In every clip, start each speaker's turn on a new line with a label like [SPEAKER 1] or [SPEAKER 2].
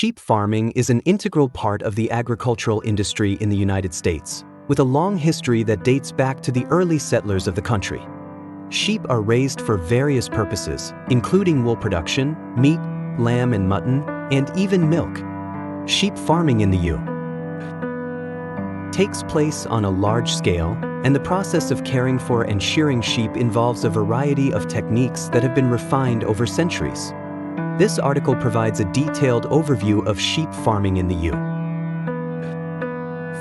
[SPEAKER 1] Sheep farming is an integral part of the agricultural industry in the United States, with a long history that dates back to the early settlers of the country. Sheep are raised for various purposes, including wool production, meat, lamb and mutton, and even milk. Sheep farming in the U.S. takes place on a large scale, and the process of caring for and shearing sheep involves a variety of techniques that have been refined over centuries. This article provides a detailed overview of sheep farming in the U.S.,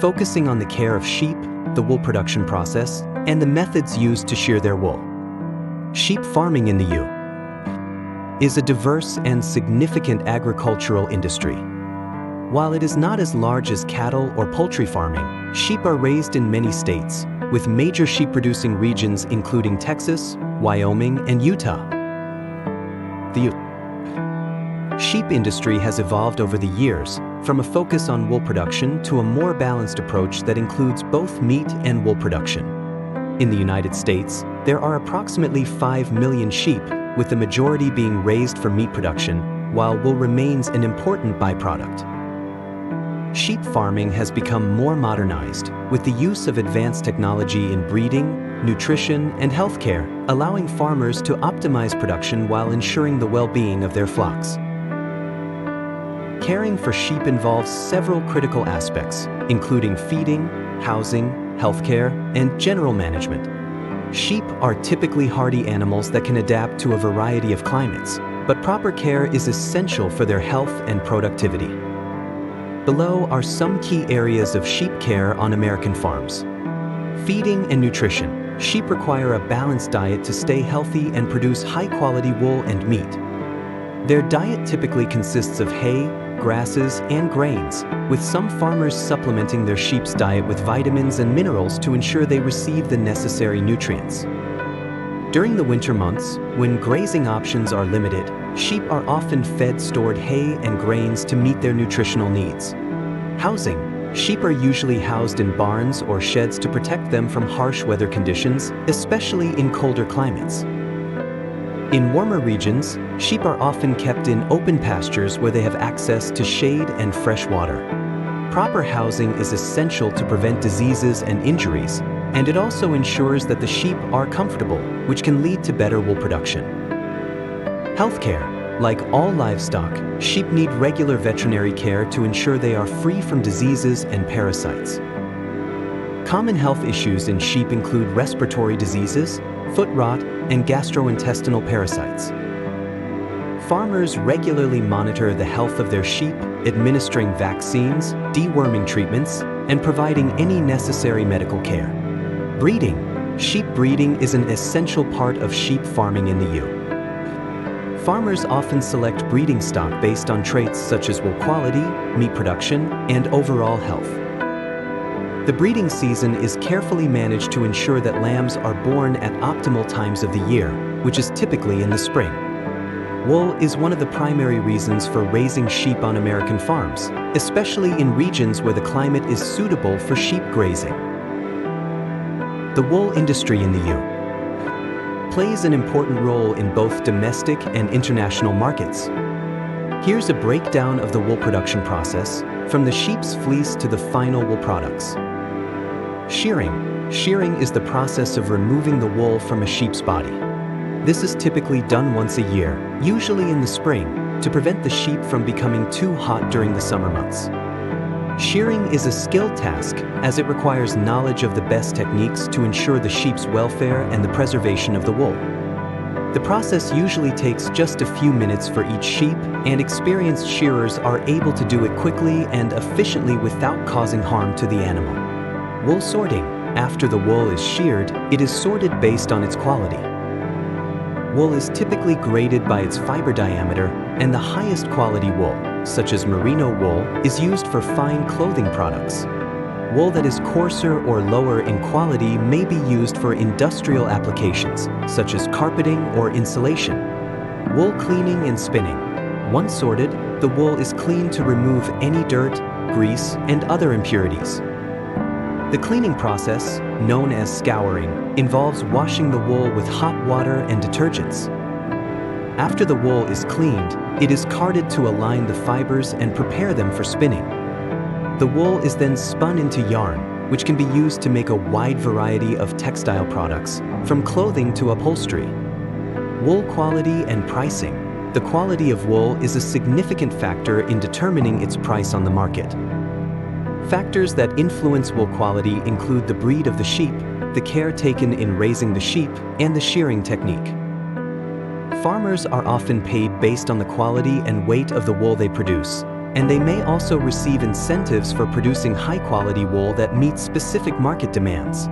[SPEAKER 1] focusing on the care of sheep, the wool production process, and the methods used to shear their wool. Sheep farming in the U.S. is a diverse and significant agricultural industry. While it is not as large as cattle or poultry farming, sheep are raised in many states, with major sheep-producing regions including Texas, Wyoming, and Utah. The sheep industry has evolved over the years, from a focus on wool production to a more balanced approach that includes both meat and wool production. In the United States, there are approximately 5 million sheep, with the majority being raised for meat production, while wool remains an important byproduct. Sheep farming has become more modernized, with the use of advanced technology in breeding, nutrition, and healthcare, allowing farmers to optimize production while ensuring the well-being of their flocks. Caring for sheep involves several critical aspects, including feeding, housing, healthcare, and general management. Sheep are typically hardy animals that can adapt to a variety of climates, but proper care is essential for their health and productivity. Below are some key areas of sheep care on American farms. Feeding and nutrition. Sheep require a balanced diet to stay healthy and produce high-quality wool and meat. Their diet typically consists of hay, grasses, and grains, with some farmers supplementing their sheep's diet with vitamins and minerals to ensure they receive the necessary nutrients. During the winter months, when grazing options are limited, sheep are often fed stored hay and grains to meet their nutritional needs. Housing. Sheep are usually housed in barns or sheds to protect them from harsh weather conditions, especially in colder climates. In warmer regions, sheep are often kept in open pastures where they have access to shade and fresh water. Proper housing is essential to prevent diseases and injuries, and it also ensures that the sheep are comfortable, which can lead to better wool production. Healthcare. Like all livestock, sheep need regular veterinary care to ensure they are free from diseases and parasites. Common health issues in sheep include respiratory diseases, foot rot, and gastrointestinal parasites. Farmers regularly monitor the health of their sheep, administering vaccines, deworming treatments, and providing any necessary medical care. Breeding. Sheep breeding is an essential part of sheep farming in the U.S. Farmers often select breeding stock based on traits such as wool quality, meat production, and overall health. The breeding season is carefully managed to ensure that lambs are born at optimal times of the year, which is typically in the spring. Wool is one of the primary reasons for raising sheep on American farms, especially in regions where the climate is suitable for sheep grazing. The wool industry in the U.S. plays an important role in both domestic and international markets. Here's a breakdown of the wool production process, from the sheep's fleece to the final wool products. Shearing. Shearing is the process of removing the wool from a sheep's body. This is typically done once a year, usually in the spring, to prevent the sheep from becoming too hot during the summer months. Shearing is a skilled task, as it requires knowledge of the best techniques to ensure the sheep's welfare and the preservation of the wool. The process usually takes just a few minutes for each sheep, and experienced shearers are able to do it quickly and efficiently without causing harm to the animal. Wool sorting. After the wool is sheared, it is sorted based on its quality. Wool is typically graded by its fiber diameter, and the highest quality wool, such as merino wool, is used for fine clothing products. Wool that is coarser or lower in quality may be used for industrial applications, such as carpeting or insulation. Wool cleaning and spinning. Once sorted, the wool is cleaned to remove any dirt, grease, and other impurities. The cleaning process, known as scouring, involves washing the wool with hot water and detergents. After the wool is cleaned, it is carded to align the fibers and prepare them for spinning. The wool is then spun into yarn, which can be used to make a wide variety of textile products, from clothing to upholstery. Wool quality and pricing. The quality of wool is a significant factor in determining its price on the market. Factors that influence wool quality include the breed of the sheep, the care taken in raising the sheep, and the shearing technique. Farmers are often paid based on the quality and weight of the wool they produce, and they may also receive incentives for producing high-quality wool that meets specific market demands.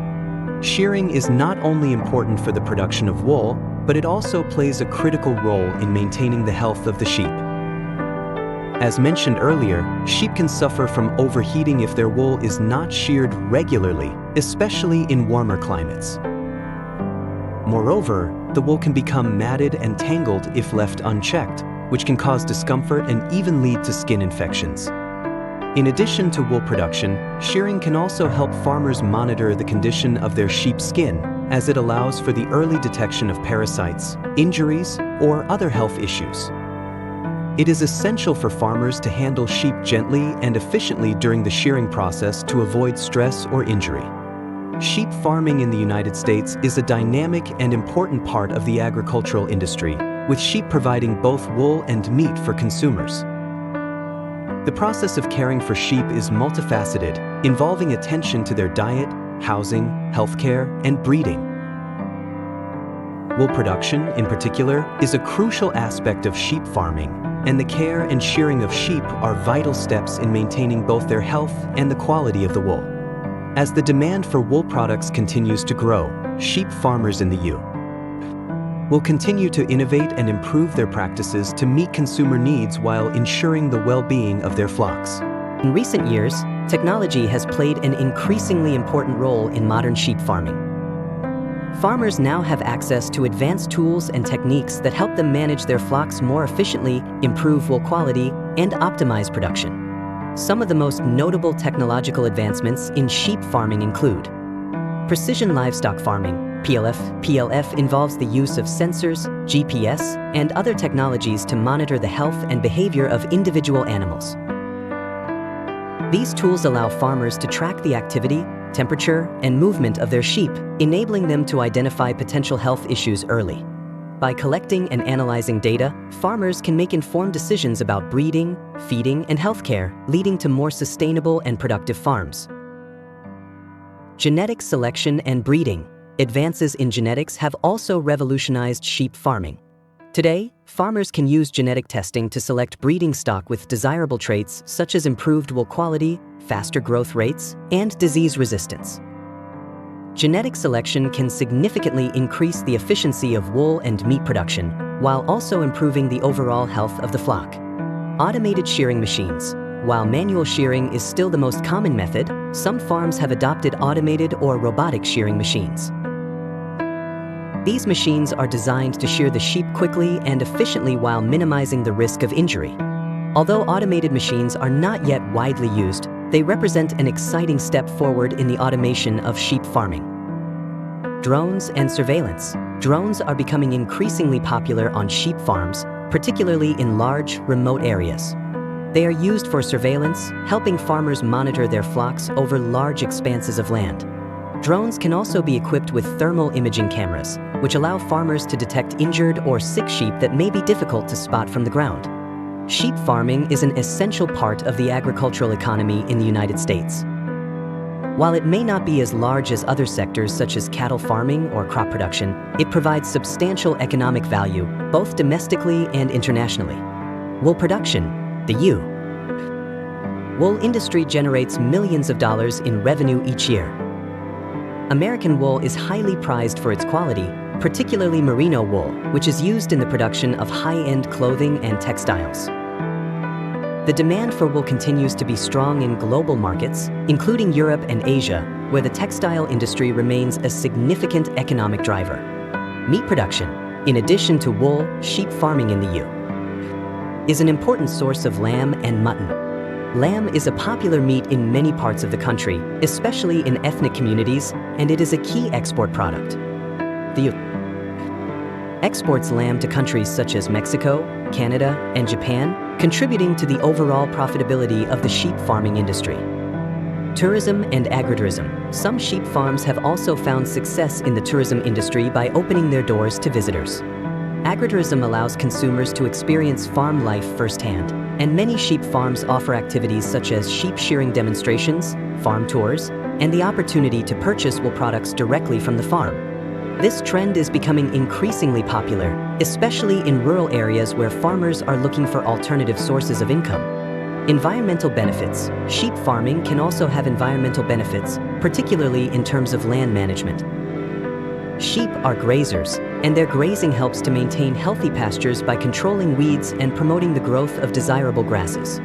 [SPEAKER 1] Shearing is not only important for the production of wool, but it also plays a critical role in maintaining the health of the sheep. As mentioned earlier, sheep can suffer from overheating if their wool is not sheared regularly, especially in warmer climates. Moreover, the wool can become matted and tangled if left unchecked, which can cause discomfort and even lead to skin infections. In addition to wool production, shearing can also help farmers monitor the condition of their sheep's skin, as it allows for the early detection of parasites, injuries, or other health issues. It is essential for farmers to handle sheep gently and efficiently during the shearing process to avoid stress or injury. Sheep farming in the United States is a dynamic and important part of the agricultural industry, with sheep providing both wool and meat for consumers. The process of caring for sheep is multifaceted, involving attention to their diet, housing, healthcare, and breeding. Wool production, in particular, is a crucial aspect of sheep farming, and the care and shearing of sheep are vital steps in maintaining both their health and the quality of the wool. As the demand for wool products continues to grow, sheep farmers in the U.S. will continue to innovate and improve their practices to meet consumer needs while ensuring the well-being of their flocks.
[SPEAKER 2] In recent years, technology has played an increasingly important role in modern sheep farming. Farmers now have access to advanced tools and techniques that help them manage their flocks more efficiently, improve wool quality, and optimize production. Some of the most notable technological advancements in sheep farming include precision livestock farming, PLF. PLF involves the use of sensors, GPS, and other technologies to monitor the health and behavior of individual animals. These tools allow farmers to track the activity, temperature, and movement of their sheep, enabling them to identify potential health issues early. By collecting and analyzing data, farmers can make informed decisions about breeding, feeding, and healthcare, leading to more sustainable and productive farms. Genetic selection and breeding. Advances in genetics have also revolutionized sheep farming. Today, farmers can use genetic testing to select breeding stock with desirable traits such as improved wool quality, faster growth rates, and disease resistance. Genetic selection can significantly increase the efficiency of wool and meat production, while also improving the overall health of the flock. Automated shearing machines. While manual shearing is still the most common method, some farms have adopted automated or robotic shearing machines. These machines are designed to shear the sheep quickly and efficiently while minimizing the risk of injury. Although automated machines are not yet widely used, they represent an exciting step forward in the automation of sheep farming. Drones and surveillance. Drones are becoming increasingly popular on sheep farms, particularly in large, remote areas. They are used for surveillance, helping farmers monitor their flocks over large expanses of land. Drones can also be equipped with thermal imaging cameras, which allow farmers to detect injured or sick sheep that may be difficult to spot from the ground. Sheep farming is an essential part of the agricultural economy in the United States. While it may not be as large as other sectors such as cattle farming or crop production, it provides substantial economic value, both domestically and internationally. Wool production, the wool industry generates millions of dollars in revenue each year. American wool is highly prized for its quality, particularly merino wool, which is used in the production of high-end clothing and textiles. The demand for wool continues to be strong in global markets, including Europe and Asia, where the textile industry remains a significant economic driver. Meat production. In addition to wool, sheep farming in the U.S. is an important source of lamb and mutton. Lamb is a popular meat in many parts of the country, especially in ethnic communities, and it is a key export product. The exports lamb to countries such as Mexico, Canada, and Japan, contributing to the overall profitability of the sheep farming industry. Tourism and agritourism. Some sheep farms have also found success in the tourism industry by opening their doors to visitors. Agritourism allows consumers to experience farm life firsthand, and many sheep farms offer activities such as sheep shearing demonstrations, farm tours, and the opportunity to purchase wool products directly from the farm. This trend is becoming increasingly popular, especially in rural areas where farmers are looking for alternative sources of income. Environmental benefits. Sheep farming can also have environmental benefits, particularly in terms of land management. Sheep are grazers, and their grazing helps to maintain healthy pastures by controlling weeds and promoting the growth of desirable grasses.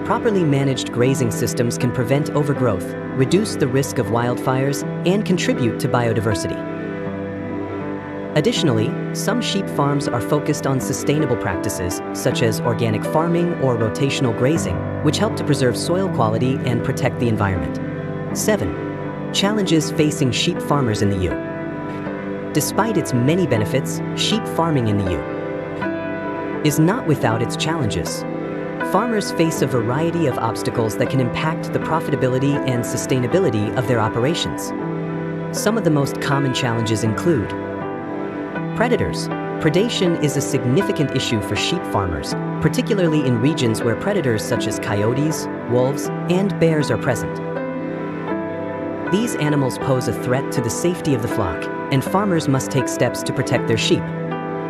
[SPEAKER 2] Properly managed grazing systems can prevent overgrowth, reduce the risk of wildfires, and contribute to biodiversity. Additionally, some sheep farms are focused on sustainable practices, such as organic farming or rotational grazing, which help to preserve soil quality and protect the environment. 7. Challenges facing sheep farmers in the U. Despite its many benefits, sheep farming in the U is not without its challenges. Farmers face a variety of obstacles that can impact the profitability and sustainability of their operations. Some of the most common challenges include predators. Predation is a significant issue for sheep farmers, particularly in regions where predators such as coyotes, wolves, and bears are present. These animals pose a threat to the safety of the flock, and farmers must take steps to protect their sheep.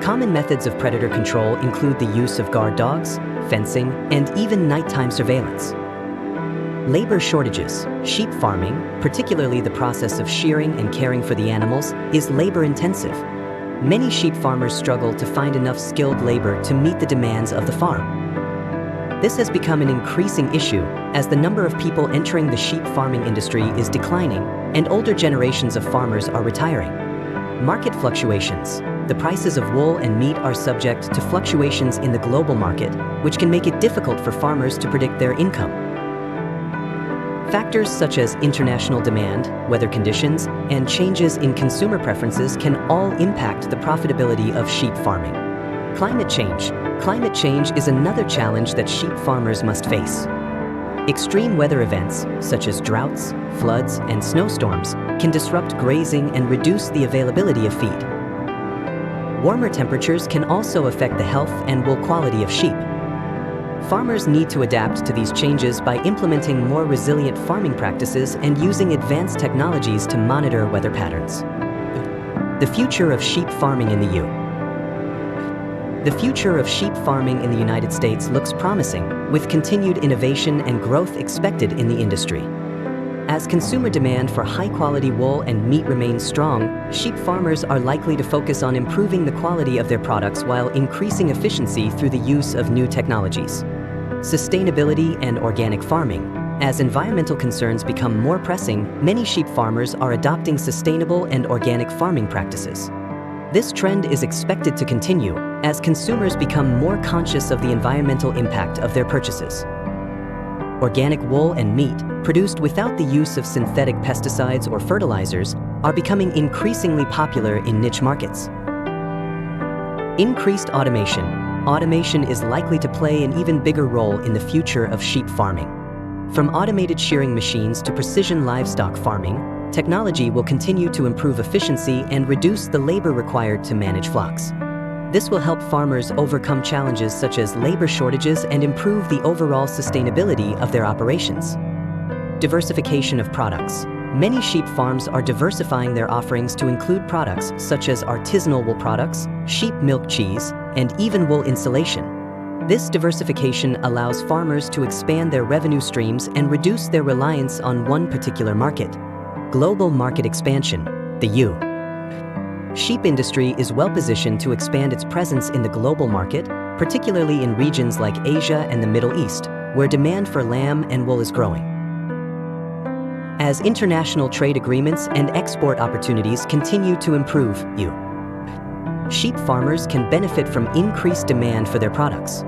[SPEAKER 2] Common methods of predator control include the use of guard dogs, fencing, and even nighttime surveillance. Labor shortages. Sheep farming, particularly the process of shearing and caring for the animals, is labor-intensive. Many sheep farmers struggle to find enough skilled labor to meet the demands of the farm. This has become an increasing issue as the number of people entering the sheep farming industry is declining and older generations of farmers are retiring. Market fluctuations. The prices of wool and meat are subject to fluctuations in the global market, which can make it difficult for farmers to predict their income. Factors such as international demand, weather conditions, and changes in consumer preferences can all impact the profitability of sheep farming. Climate change. Climate change is another challenge that sheep farmers must face. Extreme weather events, such as droughts, floods, and snowstorms, can disrupt grazing and reduce the availability of feed. Warmer temperatures can also affect the health and wool quality of sheep. Farmers need to adapt to these changes by implementing more resilient farming practices and using advanced technologies to monitor weather patterns. The future of sheep farming in the U. The future of sheep farming in the United States looks promising, with continued innovation and growth expected in the industry. As consumer demand for high-quality wool and meat remains strong, sheep farmers are likely to focus on improving the quality of their products while increasing efficiency through the use of new technologies. Sustainability and organic farming. As environmental concerns become more pressing, many sheep farmers are adopting sustainable and organic farming practices. This trend is expected to continue as consumers become more conscious of the environmental impact of their purchases. Organic wool and meat, produced without the use of synthetic pesticides or fertilizers, are becoming increasingly popular in niche markets. Increased automation. Automation is likely to play an even bigger role in the future of sheep farming. From automated shearing machines to precision livestock farming, technology will continue to improve efficiency and reduce the labor required to manage flocks. This will help farmers overcome challenges such as labor shortages and improve the overall sustainability of their operations. Diversification of products. Many sheep farms are diversifying their offerings to include products such as artisanal wool products, sheep milk cheese, and even wool insulation. This diversification allows farmers to expand their revenue streams and reduce their reliance on one particular market. Global market expansion. The U. Sheep industry is well positioned to expand its presence in the global market, particularly in regions like Asia and the Middle East, where demand for lamb and wool is growing. As international trade agreements and export opportunities continue to improve, sheep farmers can benefit from increased demand for their products.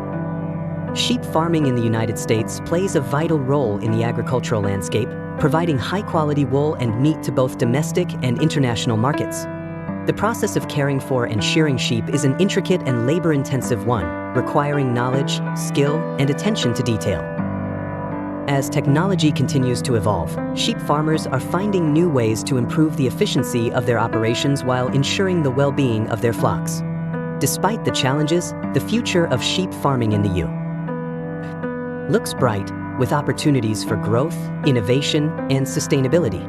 [SPEAKER 2] Sheep farming in the United States plays a vital role in the agricultural landscape, providing high-quality wool and meat to both domestic and international markets. The process of caring for and shearing sheep is an intricate and labor-intensive one, requiring knowledge, skill, and attention to detail. As technology continues to evolve, sheep farmers are finding new ways to improve the efficiency of their operations while ensuring the well-being of their flocks. Despite the challenges, the future of sheep farming in the U.S. looks bright, with opportunities for growth, innovation, and sustainability.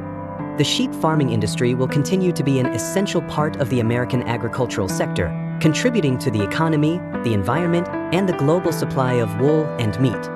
[SPEAKER 2] The sheep farming industry will continue to be an essential part of the American agricultural sector, contributing to the economy, the environment, and the global supply of wool and meat.